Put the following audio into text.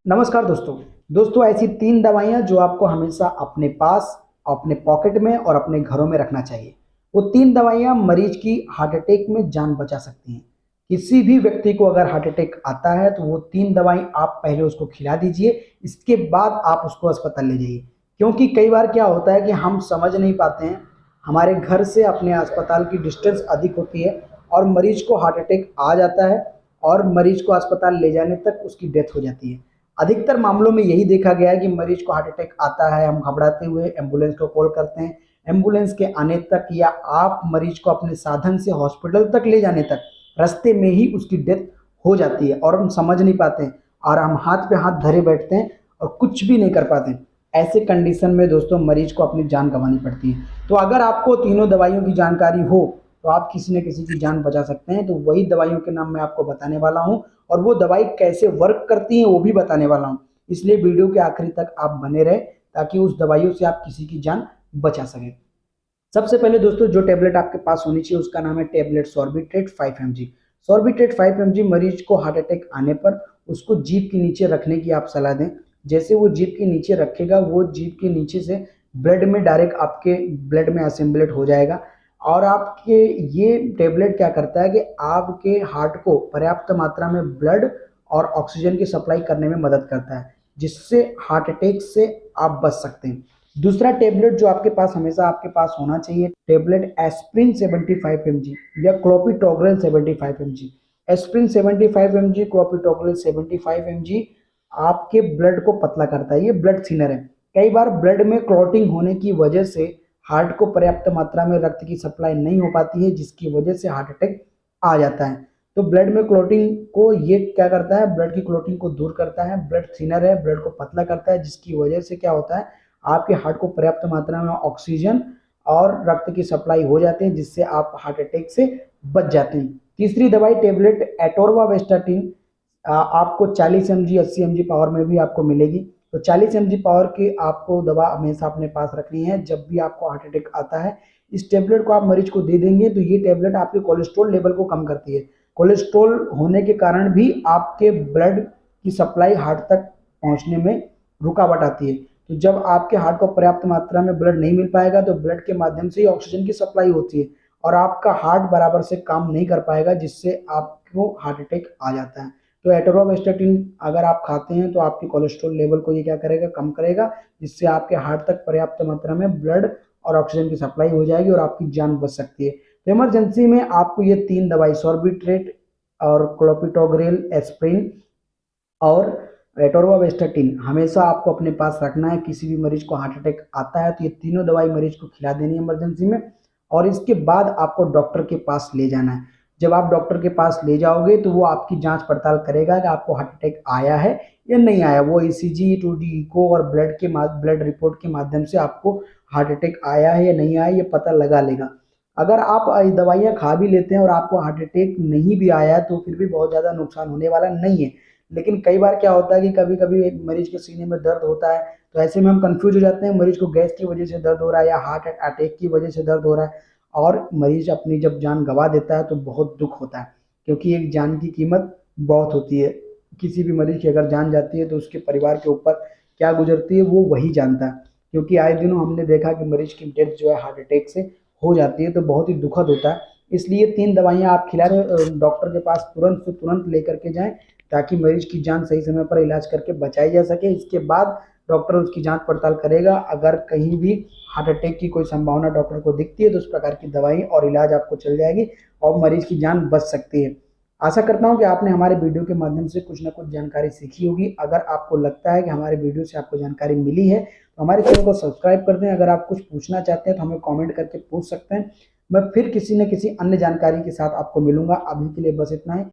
नमस्कार दोस्तों ऐसी 3 दवाइयाँ जो आपको हमेशा अपने पास, अपने पॉकेट में और अपने घरों में रखना चाहिए। वो 3 दवाइयाँ मरीज की हार्ट अटैक में जान बचा सकती हैं। किसी भी व्यक्ति को अगर हार्ट अटैक आता है तो वो 3 दवाई आप पहले उसको खिला दीजिए, इसके बाद आप उसको अस्पताल ले जाइए। क्योंकि कई बार क्या होता है कि हम समझ नहीं पाते हैं, हमारे घर से अपने अस्पताल की डिस्टेंस अधिक होती है और मरीज को हार्ट अटैक आ जाता है और मरीज को अस्पताल ले जाने तक उसकी डेथ हो जाती है। अधिकतर मामलों में यही देखा गया है कि मरीज को हार्ट अटैक आता है, हम घबराते हुए एम्बुलेंस को कॉल करते हैं। एम्बुलेंस के आने तक या आप मरीज को अपने साधन से हॉस्पिटल तक ले जाने तक रास्ते में ही उसकी डेथ हो जाती है और हम समझ नहीं पाते हैं और हम हाथ पे हाथ धरे बैठते हैं और कुछ भी नहीं कर पाते। ऐसे कंडीशन में दोस्तों मरीज को अपनी जान गंवानी पड़ती है। तो अगर आपको तीनों दवाइयों की जानकारी हो तो आप किसी न किसी की जान बचा सकते हैं। तो वही दवाइयों के नाम मैं आपको बताने वाला हूँ और वो दवाई कैसे वर्क करती है वो भी बताने वाला हूँ। इसलिए वीडियो के आखिरी तक आप बने रहे ताकि उस दवाइयों से आप किसी की जान बचा सकें। सबसे पहले दोस्तों जो टेबलेट आपके पास होनी चाहिए उसका नाम है tablet Sorbitrate 5 mg। Sorbitrate 5 mg मरीज को हार्ट अटैक आने पर उसको जीभ के नीचे रखने की आप सलाह दें। जैसे वो जीभ के नीचे रखेगा वो जीभ के नीचे से ब्लड में डायरेक्ट आपके ब्लड में असेंबलेट हो जाएगा और आपके ये टेबलेट क्या करता है कि आपके हार्ट को पर्याप्त मात्रा में ब्लड और ऑक्सीजन की सप्लाई करने में मदद करता है, जिससे हार्ट अटैक से आप बच सकते हैं। दूसरा टेबलेट जो आपके पास हमेशा आपके पास होना चाहिए, टेबलेट एस्प्रिन 75 mg या क्लोपिटोग्रेल 75 mg। एस्प्रिन 75 mg, क्लोपिटोग्रेल 75 mg आपके ब्लड को पतला करता है, ये ब्लड थिनर है। कई बार ब्लड में क्लॉटिंग होने की वजह से हार्ट को पर्याप्त मात्रा में रक्त की सप्लाई नहीं हो पाती है, जिसकी वजह से हार्ट अटैक आ जाता है। तो ब्लड में क्लॉटिंग को ये क्या करता है, ब्लड की क्लॉटिंग को दूर करता है। ब्लड थिनर है, ब्लड को पतला करता है, जिसकी वजह से क्या होता है आपके हार्ट को पर्याप्त मात्रा में ऑक्सीजन और रक्त की सप्लाई हो जाती है, जिससे आप हार्ट अटैक से बच जाते हैं। तीसरी दवाई टेबलेट एटोर्वावेस्टाटिन आपको 40 mg 80 mg पावर में भी आपको मिलेगी। तो 40 mg पावर की आपको दवा हमेशा अपने पास रखनी है जब भी आपको हार्ट अटैक आता है। इस टेबलेट को आप मरीज को दे देंगे तो ये टेबलेट आपके कोलेस्ट्रॉल लेवल को कम करती है। कोलेस्ट्रॉल होने के कारण भी आपके ब्लड की सप्लाई हार्ट तक पहुंचने में रुकावट आती है। तो जब आपके हार्ट को पर्याप्त मात्रा में ब्लड नहीं मिल पाएगा तो ब्लड के माध्यम से ही ऑक्सीजन की सप्लाई होती है और आपका हार्ट बराबर से काम नहीं कर पाएगा, जिससे आपको हार्ट अटैक आ जाता है। तो एटोरोवेस्टाटिन अगर आप खाते हैं तो आपके कोलेस्ट्रॉल लेवल को ये क्या करेगा, कम करेगा, जिससे आपके हार्ट तक पर्याप्त मात्रा में ब्लड और ऑक्सीजन की सप्लाई हो जाएगी और आपकी जान बच सकती है। तो इमरजेंसी में आपको ये 3 दवाई सॉर्बिट्रेट और क्लोपिटोग्रेल, एस्प्रिन और एटोर्वावेस्टाटिन हमेशा आपको अपने पास रखना है। किसी भी मरीज को हार्ट अटैक आता है तो ये तीनों दवाई मरीज को खिला देनी है इमरजेंसी में और इसके बाद आपको डॉक्टर के पास ले जाना है। जब आप डॉक्टर के पास ले जाओगे तो वो आपकी जांच पड़ताल करेगा कि आपको हार्ट अटैक आया है या नहीं आया। वो ईसीजी, 2D इको और ब्लड रिपोर्ट के माध्यम से आपको हार्ट अटैक आया है या नहीं आया ये पता लगा लेगा। अगर आप दवाइयाँ खा भी लेते हैं और आपको हार्ट अटैक नहीं भी आया है तो फिर भी बहुत ज़्यादा नुकसान होने वाला नहीं है। लेकिन कई बार क्या होता है कि कभी कभी एक मरीज के सीने में दर्द होता है तो ऐसे में हम कंफ्यूज हो जाते हैं, मरीज को गैस की वजह से दर्द हो रहा है या हार्ट अटैक की वजह से दर्द हो रहा है और मरीज अपनी जब जान गंवा देता है तो बहुत दुख होता है, क्योंकि एक जान की कीमत बहुत होती है। किसी भी मरीज की अगर जान जाती है तो उसके परिवार के ऊपर क्या गुजरती है वो वही जानता है, क्योंकि आए दिनों हमने देखा कि मरीज की डेथ जो है हार्ट अटैक से हो जाती है, तो बहुत ही दुखद होता है। इसलिए 3 दवाइयाँ आप खिला रहे डॉक्टर के पास तुरंत से तुरंत लेकर के जाएं ताकि मरीज की जान सही समय पर इलाज करके बचाई जा सके। इसके बाद डॉक्टर उसकी जांच पड़ताल करेगा। अगर कहीं भी हार्ट अटैक की कोई संभावना डॉक्टर को दिखती है तो उस प्रकार की दवाई और इलाज आपको चल जाएगी और मरीज की जान बच सकती है। आशा करता हूं कि आपने हमारे वीडियो के माध्यम से कुछ ना कुछ जानकारी सीखी होगी। अगर आपको लगता है कि हमारे वीडियो से आपको जानकारी मिली है तो हमारे चैनल को सब्सक्राइब कर दें। अगर आप कुछ पूछना चाहते हैं तो हमें कमेंट करके पूछ सकते हैं। मैं फिर किसी न किसी अन्य जानकारी के साथ आपको मिलूंगा। अभी के लिए बस इतना ही।